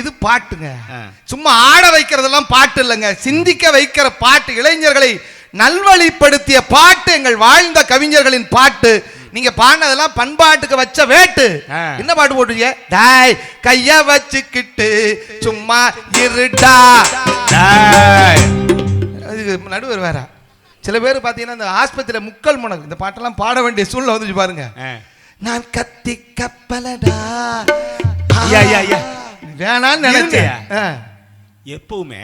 இது பாட்டுங்க. சும்மா ஆட வைக்கிறதெல்லாம் பாட்டு இல்லைங்க, சிந்திக்க வைக்கிற பாட்டு, இளைஞர்களை நல்வழிப்படுத்திய பாட்டு, எங்கள் வாழ்ந்த கவிஞர்களின் பாட்டு. நீங்க பாடினதெல்லாம் பண்பாட்டுக்கு வச்ச வேட்டு. என்ன பாட்டு போட்டுங்க? டாய் கைய வச்சுக்கிட்டு சும்மா இருடா. நடுவர் வேற. சில பேர் பாத்தீங்கன்னா இந்த ஆஸ்பத்திரியில முக்கல் முனக்கு இந்த பாட்டெல்லாம் பாட வேண்டிய சூழ்நிலை வந்துச்சு பாருங்க. நான் கத்தி கப்பலடா வேணான்னு நினைச்சேன். எப்பவுமே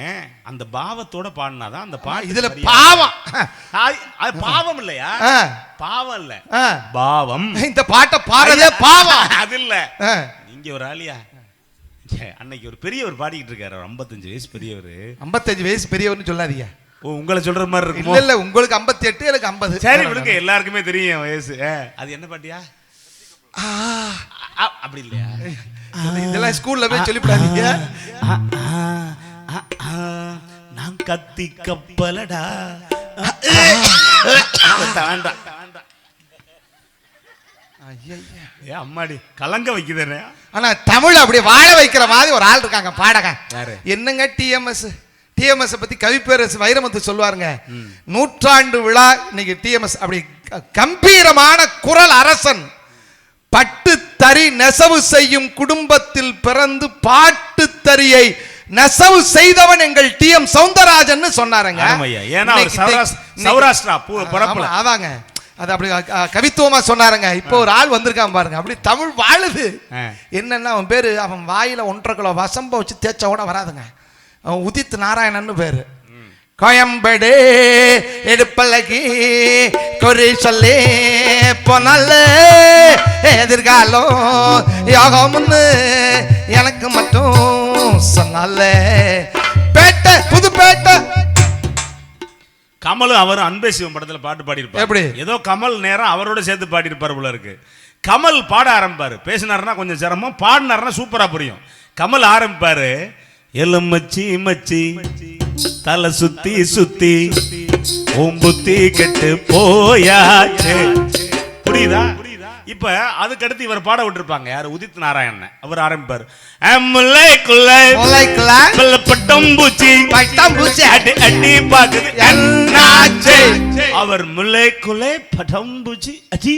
அந்த பாவத்தோட பாடினாதான் அந்த பாட்டு. இதுல பாவம், அது பாவம் இல்லையா? பாவம் இல்ல, பாவம். இந்த பாட்டை பாடுறதே பாவம். அது இல்ல. நீங்க ஒரு ஆளியா? அன்னைக்கு ஒரு பெரியவர் பாடிக்கிட்டு இருக்காரு, 55 வயசு பெரியவர். 55 வயசு பெரியவர்னு சொல்லாதீங்க. உங்களை சொல்ற மாதிரி இருக்கும். இல்ல, உங்களுக்கு 58, எனக்கு 50. சரி விடுங்க, எல்லாருக்குமே தெரியும் வயசு. அது என்ன பாட்டியா? அப்படி இல்லையா? இதெல்லாம் ஸ்கூல்ல போய் சொல்லிவிடாதீங்க. நான் கத்தி கப்பலடா. அம்மாடி கலங்க வைக்குதுன்னு. ஆனா தமிழ் அப்படி வாழ வைக்கிற மாதிரி ஒரு ஆள் இருக்காங்க, பாடக. என்னங்க டிஎம்எஸ். டிஎம்எஸ் பத்தி கவிப்பேரசு வைரமுத்து சொல்லுவாருங்க, நூற்றாண்டு விழா இன்னைக்கு டிஎம்எஸ் அப்படி கம்பீரமான குரல் அரசன், பட்டு தறி நெசவு செய்யும் குடும்பத்தில் பிறந்து பாட்டு தறியை நெசவு செய்தவன் எங்கள் டிஎம் சௌந்தரராஜன் சொன்னாருங்க. அதாங்க, அது அப்படி கவித்துவமா சொன்னாருங்க. இப்போ ஒரு ஆள் வந்திருக்கான் பாருங்க, அப்படி தமிழ் வாழுது. என்னன்னா அவன் பேரு, அவன் வாயில 1.5 கிலோ வசம்ப வச்சு தேய்ச்சா கூட வராதுங்க. அவன் உதித் நாராயணன் பேரு. கோயம்பேடு எடுப்பலகி குறி சொல்லி போனால எதிர்காலம் யோகம்னு எனக்கு மட்டும் சொன்னால. பேட்டை புதுப்பேட்டை. கமலும் அவரும் அன்பே சிவம் படத்துல பாட்டு பாடியிருப்பாரு. எப்படி? ஏதோ கமல் நேரம் அவரோட சேர்த்து பாடியிருப்பாரு போல இருக்கு. கமல் பாட ஆரம்பிப்பாரு, பேசினாருன்னா கொஞ்சம் சிரமம், பாடினாருன்னா சூப்பரா புரியும். கமல் ஆரம்பிப்பாரு, எலுமச்சி மச்சி தலை சுத்தி சுத்தி ஓம்புத்தி கெட்டு போயாச்சு. புரியுதா? இப்ப அதுக்கு அடுத்து இவர் பாட விட்டுருப்பாங்க, யாரு? உதித் நாராயணன். அவர் ஆரம்பிப்பார், அவர் முல்லை குலை பட்டம்பூச்சி அடி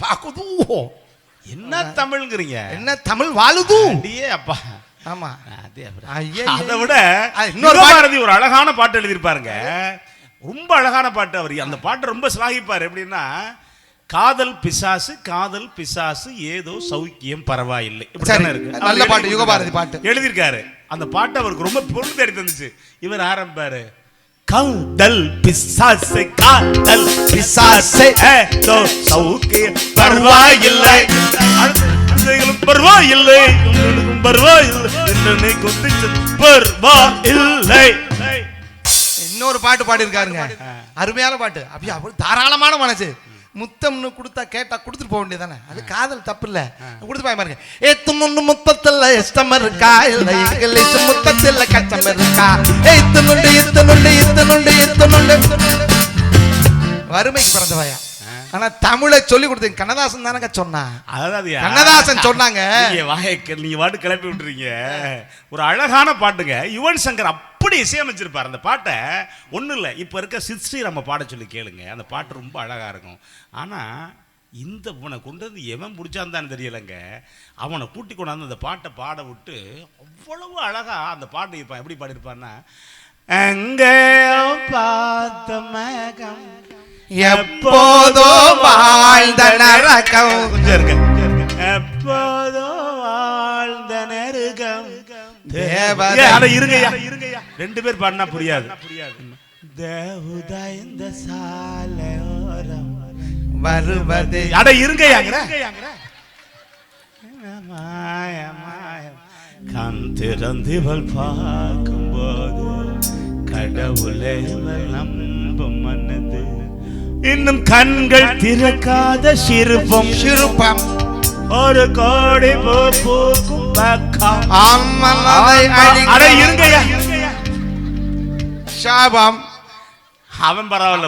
பாக்குது. என்ன தமிழ்ங்கிறீங்க? என்ன தமிழ் வாழுது? அப்பா ஆமா, அதை விட இன்னொரு பாரதி ஒரு அழகான பாட்டு எழுதியிருப்பாருங்க, ரொம்ப அழகான பாட்டு. அவர் அந்த பாட்டை ரொம்ப சிலாகிப்பாரு. எப்படின்னா, காதல் பிசாசு காதல் பிசாசு ஏதோ சௌக்கியம் பரவாயில்லை. நல்ல பாட்டு, யுகபாரதி பாட்டு எழுதியிருக்காரு. அந்த பாட்டு அவருக்கு ரொம்ப பொருள் தேடி தந்துச்சு. இவர் ஆரம்பிப்பாரு, காதல் பிசாசு காதல் பிசாசு ஏதோ சௌக்கியம் பரவாயில்லை, பரவாயில்லை பரவாயில்லை பரவாயில்லை. இன்னொரு பாட்டு பாடி இருக்காருங்க, அருமையான பாட்டு. அப்படியே தாராளமான மனசு. முத்தம்னு கொடுத்தா கேட்டா கொடுத்துட்டு போக வேண்டியதானே, அது காதல் தப்பு இல்ல. கொடுத்து பாய் பாருங்க, ஏத்துமுன்னு முத்தத்துல இஷ்டம் இருக்கா, இல்ல இங்கிலீஷ் முத்தத்துல கஷ்டம் இருக்கா, ஏத்துனுண்டு இத்துனுண்டு இத்துனுண்டு இத்துனுண்டு. வறுமைக்கு பிறந்தவாயா. ஆனா தமிழை சொல்லி கொடுத்தீங்க. கண்ணதாசன் தானங்க சொன்னா. கண்ணதாசன் சொன்னாங்க. நீங்க பாட்டு கிளப்பி விட்டுறீங்க. ஒரு அழகான பாட்டுங்க. யுவன் சங்கர் அப்படி இசையமைச்சிருப்பார் அந்த பாட்டை. ஒன்றும் இல்லை, இப்போ இருக்க சித்ஸ்ரீ நம்ம பாட சொல்லி கேளுங்க, அந்த பாட்டு ரொம்ப அழகா இருக்கும். ஆனா இந்த இவனை கொண்டு வந்து எவன் பிடிச்சான்னு தெரியலைங்க, அவனை கூட்டி கொண்டாந்து அந்த பாட்டை பாட விட்டு அவ்வளவு அழகா அந்த பாட்டு இருப்பான். எப்படி பாடியிருப்பான்னா, அங்கே பார்த்த மேகம் எப்போதோ வாழ்ந்த நரகம். கொஞ்சம் இருக்க, எப்போதோ வாழ்ந்த நரகம் தேவதை. இருங்கய்யா, 2 பேர் பாடினா புரியாது. தேவதா இந்த சாலையோரம் வருவது. அட இருங்கய்யாங்கற, கண் திறந்திவள் பார்க்கும்போது கடவுளை நம்பும் மனது, இன்னும் கண்கள் திறக்காத சிறுபம் சிறுபம் ஒரு கோடி பூக்கும் பக்கம். அட இருங்கய்யா, சாபம். அவன் பரவாயில்ல.